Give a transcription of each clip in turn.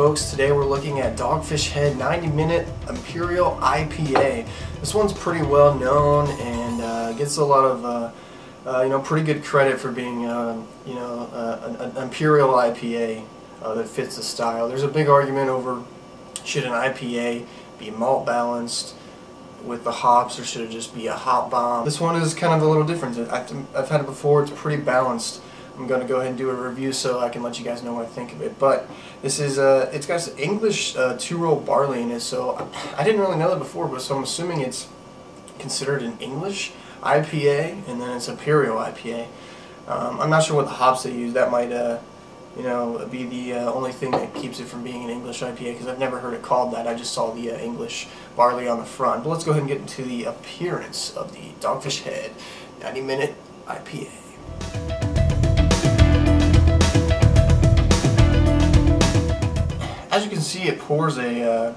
folks, today we're looking at Dogfish Head 90-minute Imperial IPA. This one's pretty well known and gets a lot of pretty good credit for being an Imperial IPA that fits the style. There's a big argument over should an IPA be malt balanced with the hops or should it just be a hop bomb. This one is kind of a little different. I've had it before. It's pretty balanced. I'm going to go ahead and do a review so I can let you guys know what I think of it. But this is it's got English two-row barley in it, so I didn't really know that before, but so I'm assuming it's considered an English IPA and then it's Imperial IPA. I'm not sure what the hops they use. That might be the only thing that keeps it from being an English IPA, because I've never heard it called that. I just saw the English barley on the front. But let's go ahead and get into the appearance of the Dogfish Head 90-minute IPA. As you can see, it pours a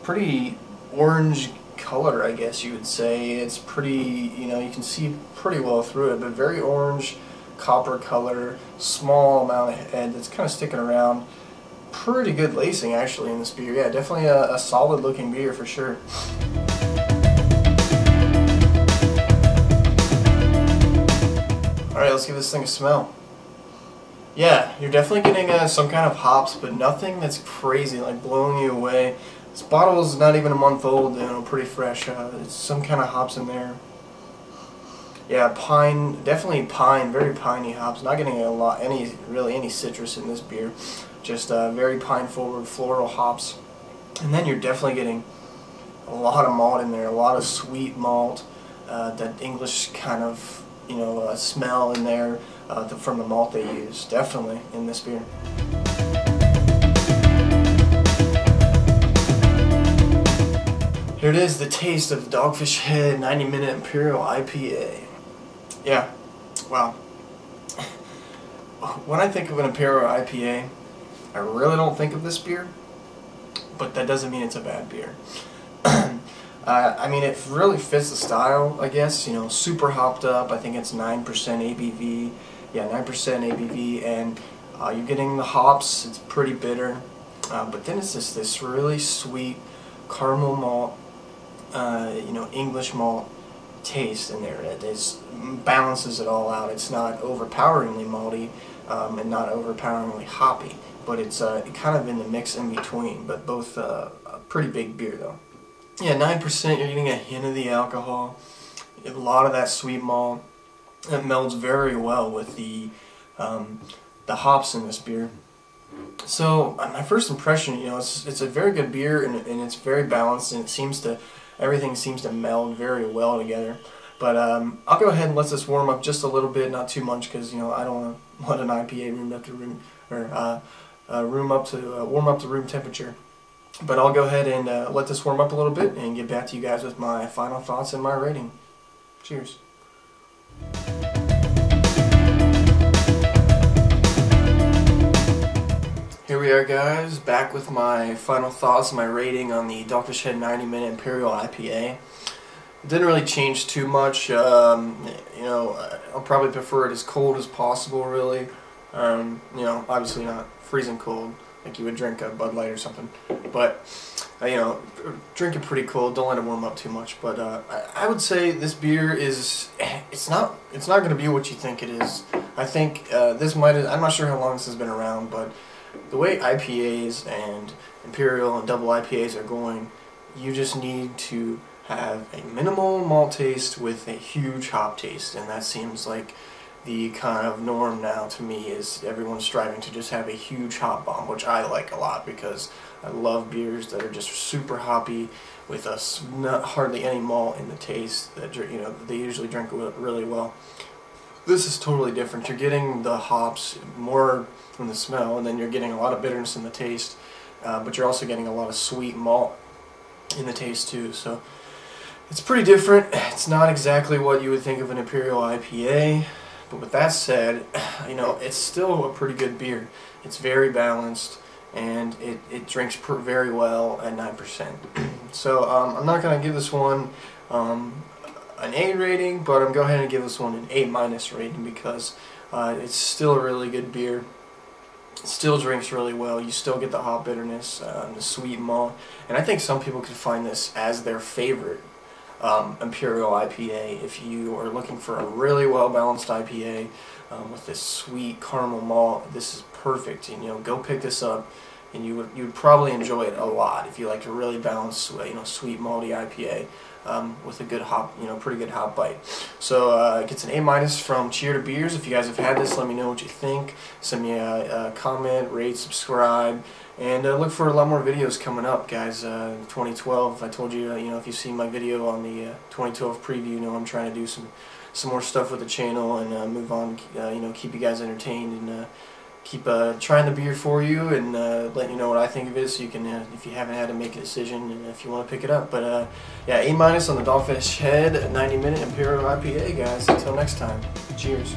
pretty orange color, I guess you would say. It's pretty, you can see pretty well through it, but very orange, copper color, small amount of head that's kind of sticking around. Pretty good lacing actually in this beer. Yeah, definitely a solid looking beer for sure. Alright, let's give this thing a smell. Yeah, you're definitely getting some kind of hops, but nothing that's crazy, like blowing you away. This bottle is not even a month old, pretty fresh. It's some kind of hops in there. Yeah, pine, definitely pine, very piney hops. Not getting really any citrus in this beer. Just very pine forward floral hops. And then you're definitely getting a lot of malt in there, a lot of sweet malt, that English kind of, smell in there. From the malt they use, definitely in this beer. Here it is, the taste of Dogfish Head 90-minute Imperial IPA. Yeah, wow. When I think of an Imperial IPA, I really don't think of this beer, but that doesn't mean it's a bad beer. I mean, it really fits the style, I guess. Super hopped up. I think it's 9% ABV. Yeah, 9% ABV, and you're getting the hops. It's pretty bitter, but then it's just this really sweet caramel malt, English malt taste in there. It balances it all out. It's not overpoweringly malty and not overpoweringly hoppy, but it's kind of in the mix in between. But both a pretty big beer though. Yeah, 9%. You're getting a hint of the alcohol, a lot of that sweet malt. It melds very well with the hops in this beer. So my first impression, it's a very good beer and it's very balanced, and everything seems to meld very well together. But I'll go ahead and let this warm up just a little bit, not too much, because I don't want an IPA warm up to room temperature. But I'll go ahead and let this warm up a little bit and get back to you guys with my final thoughts and my rating. Cheers. Here we are, guys, back with my final thoughts and my rating on the Dogfish Head 90-minute Imperial IPA. It didn't really change too much. I'll probably prefer it as cold as possible, really. Obviously not freezing cold like you would drink a Bud Light or something, but drink it pretty cold. Don't let it warm up too much. But I would say this beer is it's not going to be what you think it is. I think I'm not sure how long this has been around, but the way IPAs and Imperial and double IPAs are going, you just need to have a minimal malt taste with a huge hop taste, and that seems like the kind of norm now to me. Is everyone's striving to just have a huge hop bomb, which I like a lot because I love beers that are just super hoppy with hardly any malt in the taste that they usually drink really well. This is totally different. You're getting the hops more from the smell, and then you're getting a lot of bitterness in the taste, but you're also getting a lot of sweet malt in the taste too. So it's pretty different. It's not exactly what you would think of an Imperial IPA. But with that said, it's still a pretty good beer. It's very balanced, and it drinks very well at 9%. So I'm not going to give this one an A rating, but I'm going to go ahead and give this one an A- rating because it's still a really good beer. Still drinks really well. You still get the hop bitterness, the sweet malt, and I think some people could find this as their favorite Imperial IPA. If you are looking for a really well balanced IPA with this sweet caramel malt, this is perfect. And go pick this up, and you would probably enjoy it a lot if you like a really balanced, sweet malty IPA. With a good hop, pretty good hop bite. So it gets an A- from Cheer to Beers. If you guys have had this, let me know what you think. Send me a comment, rate, subscribe, and look for a lot more videos coming up, guys. 2012. I told you, if you see my video on the 2012 preview, I'm trying to do some more stuff with the channel and move on. Keep you guys entertained and keep trying the beer for you and letting you know what I think of it, so you can, if you haven't had to make a decision and if you want to pick it up. But yeah, A- on the Dogfish Head 90-minute Imperial IPA, guys. Until next time, cheers.